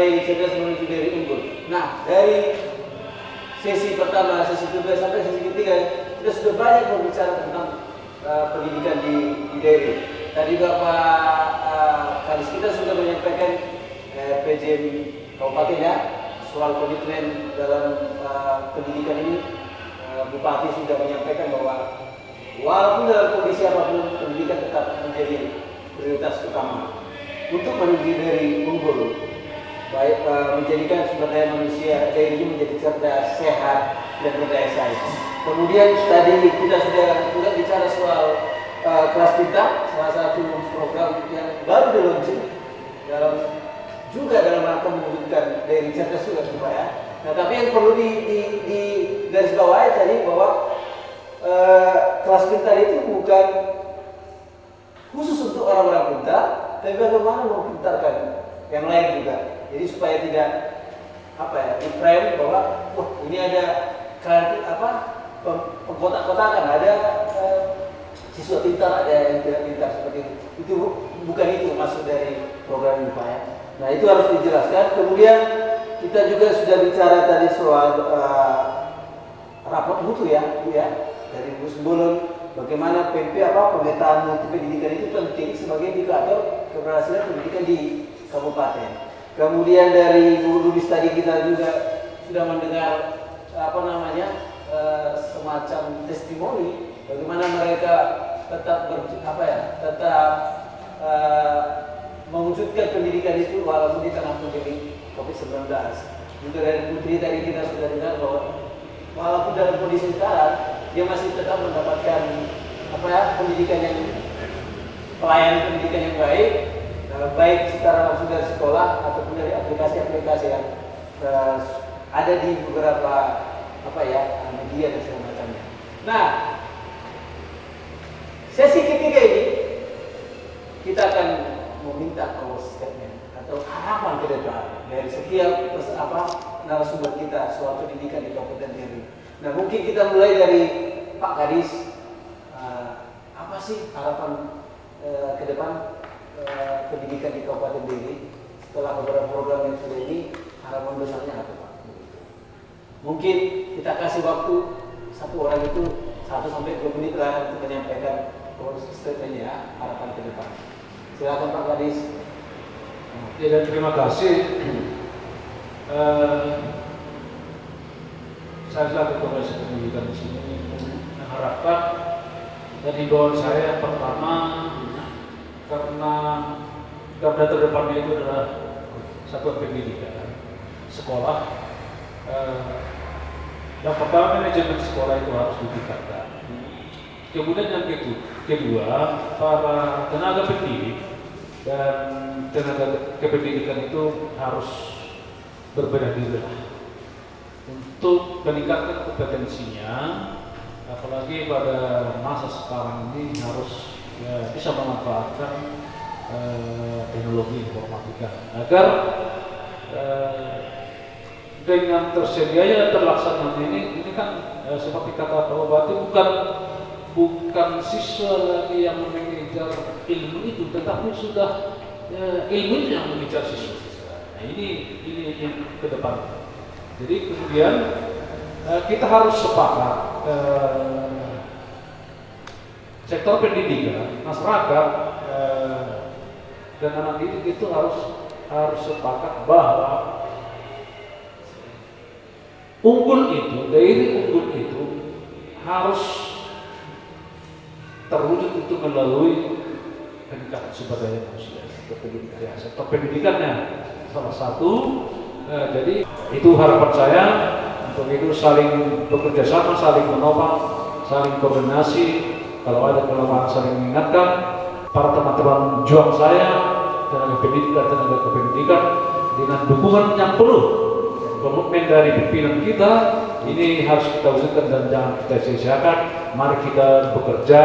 dari cerdas menuju dari unggul. Nah, dari sesi pertama, sesi kedua sampai sesi ketiga kita sudah banyak berbicara tentang pendidikan di daerah. Tadi Bapak Kadis kita sudah menyampaikan PJM Kabupaten ya soal komitmen dalam pendidikan ini. Bupati sudah menyampaikan bahwa walaupun dalam kondisi apapun pendidikan tetap menjadi prioritas utama untuk menuju dari unggul, baik menjadikan sumber daya manusia daerah ini menjadi cerdas, sehat, dan berdaya saing. Kemudian tadi kita sudah juga bicara soal kelas pintar, salah satu program yang baru diluncurkan dalam rangka mewujudkan daerah cerdas juga Pak ya. Nah, tapi yang perlu di garis bawahi tadi bahwa kelas pintar itu bukan khusus untuk orang-orang pintar, tapi bagaimana mempintarkan yang lain juga. Jadi supaya tidak di-frame bahwa wah ini ada pengkotak-kotakan, ada siswa pintar, ada yang tidak pintar seperti itu. Itu bukan itu maksud dari program ini Pak ya. Nah itu harus dijelaskan. Kemudian kita juga sudah bicara tadi soal raport mutu ya, Bu ya, dari Bu Sembolon. Bagaimana pemetaan mutu pendidikan itu penting sebagai indikator keberhasilan pendidikan di kabupaten. Kemudian dari Bu Lubis tadi kita juga sudah mendengar semacam testimoni bagaimana mereka tetap mewujudkan pendidikan itu walaupun di tengah pandemi COVID-19. Juga dari Putri tadi kita sudah dengar bahwa walaupun dalam kondisi sekarang dia masih tetap mendapatkan pelayanan pendidikan yang baik secara langsung dari sekolah ataupun dari aplikasi-aplikasi yang ada di beberapa media dan segala macamnya. Nah, sesi ketiga ini kita akan meminta close statement atau harapan ke depan dari setiap narasumber kita soal pendidikan di Kabupaten Deli. Nah, mungkin kita mulai dari Pak Kadis. Apa sih harapan ke depan pendidikan di Kabupaten Deli setelah beberapa program yang sudah ini, harapan besarnya apa Pak? Mungkin kita kasih waktu satu orang itu 1 sampai 2 menit lah untuk menyampaikan close statement ya, harapan ke depan. Silakan Pak Kadis. Ya, dan terima kasih. Saya selaku Komisi Pendidikan di sini mengharapkan dan himbauan saya yang pertama, karena garda terdepannya itu adalah satuan pendidikan sekolah. Yang pertama, manajemen sekolah itu harus ditingkatkan. Kemudian yang kedua, para tenaga pendidik dan tenaga kependidikan itu harus berbenah diri untuk meningkatkan kompetensinya, apalagi pada masa sekarang ini harus bisa memanfaatkan teknologi informatika agar dengan tersedianya terlaksananya ini kan seperti kata Pak Bupati, bukan siswa lagi yang mengejar ilmu itu, tetapi sudah ilmu itu yang mengejar siswa. Nah ini yang ke depan. Jadi kemudian kita harus sepakat, sektor pendidikan, masyarakat dan anak didik itu harus sepakat bahwa daerah unggul itu harus terwujud untuk melalui peningkatan sumber daya manusia, sektor pendidikannya salah satu. Jadi itu harapan saya, untuk itu saling bekerja sama, saling menopang, saling koordinasi, kalau ada kelemahan saling mengingatkan. Para teman-teman juang saya, tenaga kependidikan dengan dukungan yang penuh, komitmen dari pimpinan kita, ini harus kita wujudkan dan jangan kita sia-siakan. Mari kita bekerja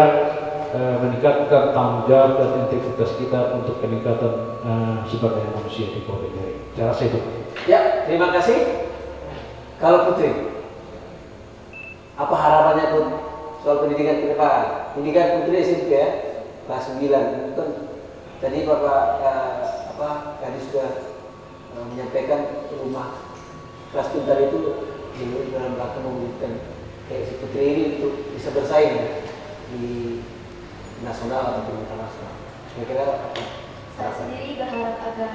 meningkatkan tanggung jawab dan integritas kita untuk peningkatan sumber daya manusia di Kabupaten Deli. Saya rasa itu. Ya, terima kasih. Kalau Putri, apa harapannya Put soal pendidikan ke depan? Pendidikan Putri SMP ya, kelas 9. Itu kan tadi Bapak Kadis sudah menyampaikan rumah kelas pintar itu dalam rangka mewujudkan kayak si Putri ini untuk bisa bersaing di nasional atau internasional. Kira-kira apa? Saya sendiri berharap agar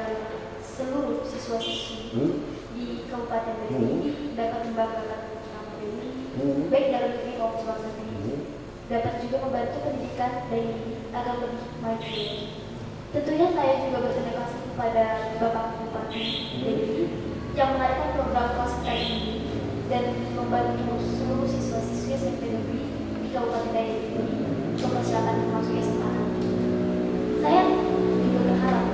seluruh siswa-siswi di Kabupaten Belu ini dapat membanggakan nama Belu, baik dalam negeri maupun luar negeri, dapat juga membantu pendidikan dari agar lebih maju. Tentunya saya juga berterima kasih kepada Bapak Bupati Belu yang mengadakan program kelas kali ini dan membantu seluruh siswa-siswi SMP negeri di Kabupaten Dayak ini mempersiapkan masuk SMA. Saya juga berharap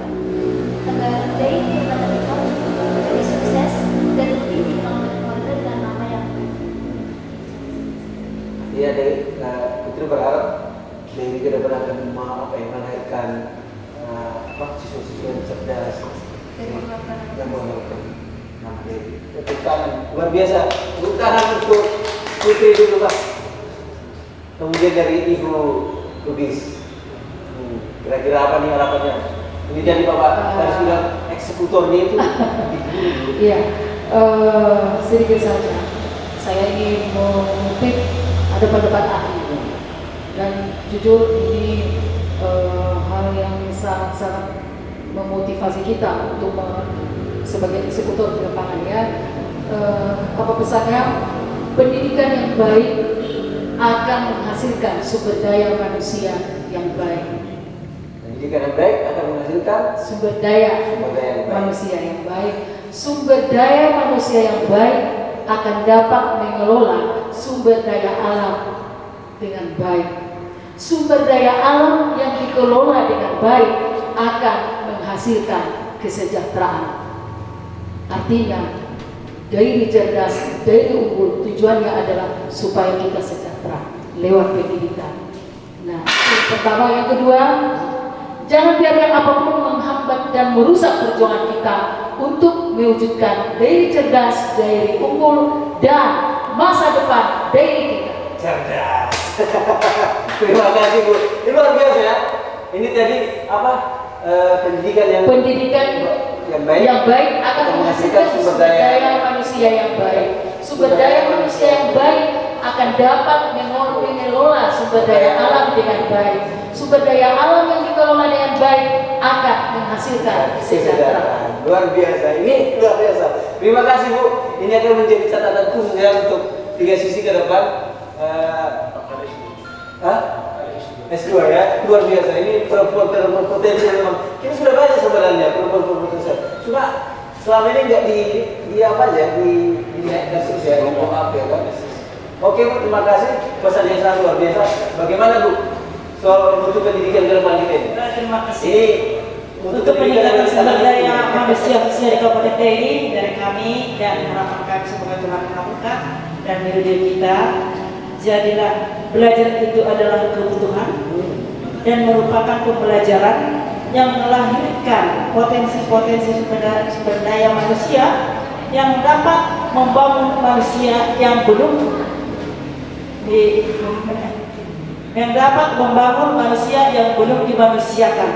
agar dari Kabupaten Dayak lebih sukses dan lebih dikenal oleh keluarga dengan nama yang baik. Iya, Putri berharap dari ke depan akan melahirkan siswa-siswa yang cerdas yang mengharapkan nama Dewi. Tepuk tangan luar biasa. Tepuk tangan untuk Putri dulu Pak. Kemudian dari Ibu Lubis. Kira-kira apa nih harapannya? Ini jadi Bapak harus bilang eksekutornya itu. Iya, sedikit saja. Saya ingin mengutip ada pendapat ahli dan jujur ini hal yang sangat-sangat memotivasi kita untuk sebagai eksekutor di lapangan ya. Apa pesannya? Pendidikan yang baik akan menghasilkan sumber daya manusia yang baik. Pendidikan yang baik akan menghasilkan sumber daya manusia yang baik. Sumber daya manusia yang baik akan dapat mengelola sumber daya alam dengan baik. Sumber daya alam yang dikelola dengan baik akan menghasilkan kesejahteraan. Artinya, dari cerdas, dari unggul, tujuannya adalah supaya kita sejahtera lewat pendidikan. Nah, yang pertama, yang kedua, jangan biarkan apapun menghambat dan merusak perjuangan kita untuk mewujudkan dari cerdas, dari unggul, dan masa depan dari kita. Cerdas. Terima kasih Bu. Ini luar biasa ya. Ini tadi apa? Pendidikan yang baik akan menghasilkan sumber daya manusia yang baik. Sumber daya manusia yang baik akan dapat mengelola sumber daya alam dengan baik. Sumber daya alam yang dikelola dengan baik akan menghasilkan kesejahteraan. Luar biasa. Ini luar biasa. Terima kasih Bu. Ini akan menjadi catatan khusus ya untuk 3 sisi ke depan. S2 ya, luar biasa. Ini perempuan potensi memang. Kita sudah banyak sebenarnya perempuan potensi. Cuma selama ini nggak di apa aja dinaikkan terus ya, maaf ya kan. Oke Bu, terima kasih. Pesan yang sangat luar biasa. Bagaimana Bu soal mutu pendidikan ke depan kita ini? Terima kasih. Ini untuk peningkatan sumber daya manusia di Kabupaten Dayak dari kami dan harapan kami semoga Tuhan mengabulkan dan meridai kita. Jadilah belajar itu adalah kebutuhan dan merupakan pembelajaran yang melahirkan potensi-potensi sumber daya manusia yang dapat membangun manusia yang belum dimanusiakan,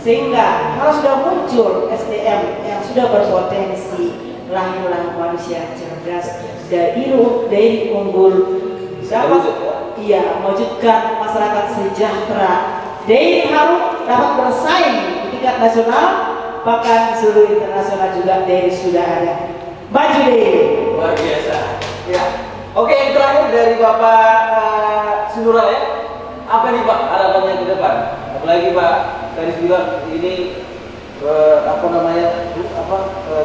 sehingga kalau sudah muncul SDM yang sudah berpotensi lahirlah manusia cerdas dari unggul dapat mewujudkan masyarakat sejahtera. Dayak harus dapat bersaing di tingkat nasional, bahkan seluruh internasional juga Dayak sudah ada. Maju Dayak. Luar biasa. Ya. Oke, yang terakhir dari Bapak Sinura ya. Apa nih Pak harapannya ke depan? Apalagi Pak tadi bilang ini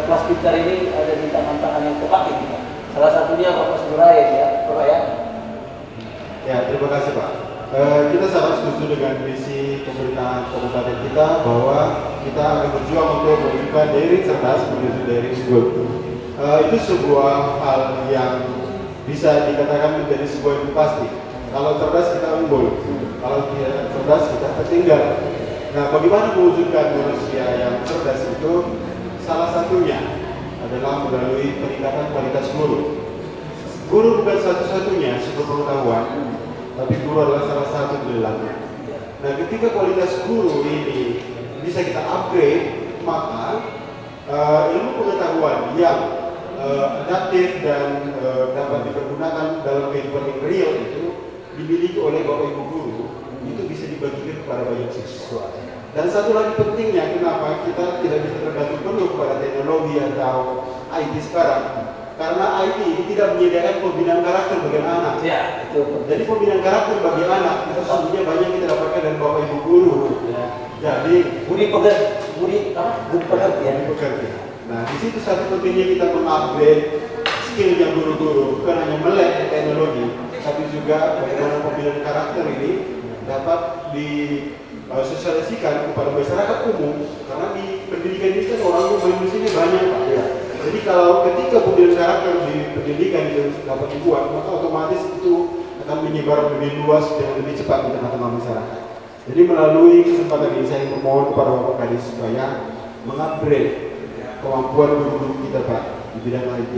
kelas pintar ini ada di tangan-tangan yang tepat kita. Salah satunya Bapak Sinura ya, Bapak ya. Ya, terima kasih Pak. Kita sangat setuju dengan visi pemerintahan kabupaten kita bahwa kita akan berjuang untuk mewujudkan Dayak cerdas menuju Dayak unggul. Itu sebuah hal yang bisa dikatakan menjadi sebuah yang pasti. Kalau cerdas kita unggul, kalau tidak cerdas kita tertinggal. Nah, bagaimana mewujudkan manusia yang cerdas itu? Salah satunya adalah melalui peningkatan kualitas guru. Guru bukan satu-satunya sumber pengetahuan, tapi guru adalah salah satu di dalamnya. Nah, ketika kualitas guru ini bisa kita upgrade, maka ilmu pengetahuan yang adaptif dan dapat dipergunakan dalam kehidupan yang real itu dimiliki oleh Bapak Ibu guru, itu bisa dibagikan kepada banyak siswa. Dan satu lagi pentingnya, kenapa kita tidak bisa tergantung penuh kepada teknologi atau IT sekarang? Karena IT ini tidak menyediakan pembinaan karakter bagi anak. Ya, itu. Jadi pembinaan karakter bagi anak itu sesungguhnya banyak kita dapatkan dari Bapak Ibu guru. Ya. Jadi Budi pengertian. bekerja. Nah, di situ satu pentingnya kita mengupgrade skillnya guru-guru, bukan hanya melek teknologi, tapi juga bagaimana pembinaan karakter ini dapat disosialisasikan kepada masyarakat umum. Karena di pendidikan ini kan orang Indonesia banyak, Pak. Ya. Jadi kalau ketika pembinaan karakter di pendidikan itu dapat dibuat, maka otomatis itu akan menyebar lebih luas dan lebih cepat di tengah-tengah masyarakat. Jadi melalui kesempatan ini saya memohon kepada Bapak Kadis supaya mengupgrade kemampuan guru-guru kita, Pak, di bidang IT.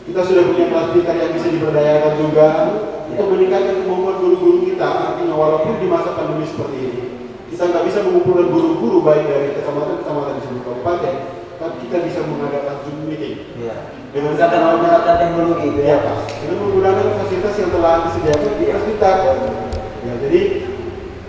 Kita sudah punya kelas pintar yang bisa diberdayakan juga untuk meningkatkan kemampuan guru-guru kita. Artinya walaupun di masa pandemi seperti ini, kita nggak bisa mengumpulkan guru-guru baik dari kecamatan-kecamatan di seluruh kabupaten, tapi kita bisa mengadakan Zoom meeting. Iya. Dengan menggunakan teknologi itu ya, ya. Pak. Dengan menggunakan fasilitas yang telah disediakan di kelas pintar. Ya, jadi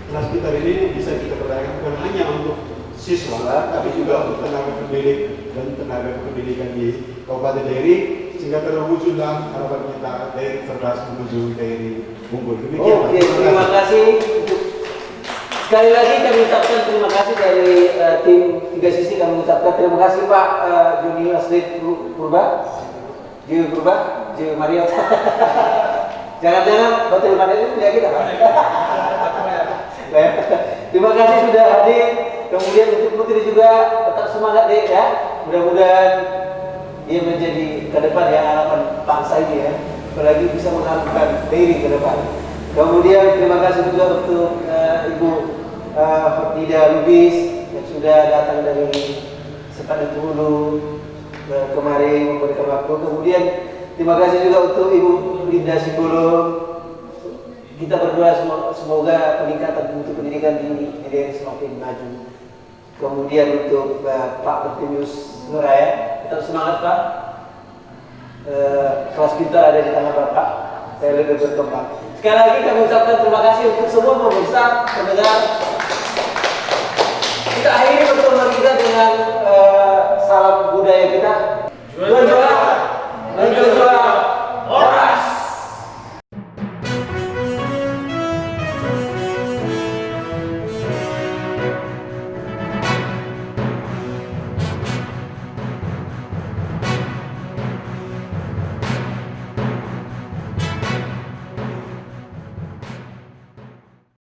kelas pintar ini bisa kita berdayakan bukan hanya untuk siswa, tapi juga untuk tenaga pendidik dan tenaga pendidikan di Kabupaten Dairi, sehingga terwujudlah harapan kita dari cerdas menuju Dairi unggul. Demikian, Pak. Oke, terima kasih. Sekali lagi kami ucapkan terima kasih dari tim Tiga Sisi. Kami ucapkan terima kasih Pak Juni Asrid Purba, Jiwi Mario. Jangan-jangan Batul Mario itu punya kita, Pak. Terima kasih sudah hadir. Kemudian untuk Putri juga tetap semangat deh ya. Mudah-mudahan dia menjadi ke depan ya harapan bangsa ini ya. Apalagi bisa mengharumkan Dairi ke depan. Kemudian terima kasih juga untuk Ibu Nida Lubis yang sudah datang dari Sepadan Hulu kemarin memberikan waktu. Kemudian terima kasih juga untuk Ibu Linda Simbolon. Kita berdoa semoga peningkatan mutu pendidikan di Dairi semakin maju. Kemudian untuk Pak Bertimius Nuraya, tetap semangat Pak. Kelas pintar ada di tangan Bapak. Saya lebih berkembang. Sekali lagi kami ucapkan terima kasih untuk semua pemirsa, pendengar. Kita akhiri pertemuan kita dengan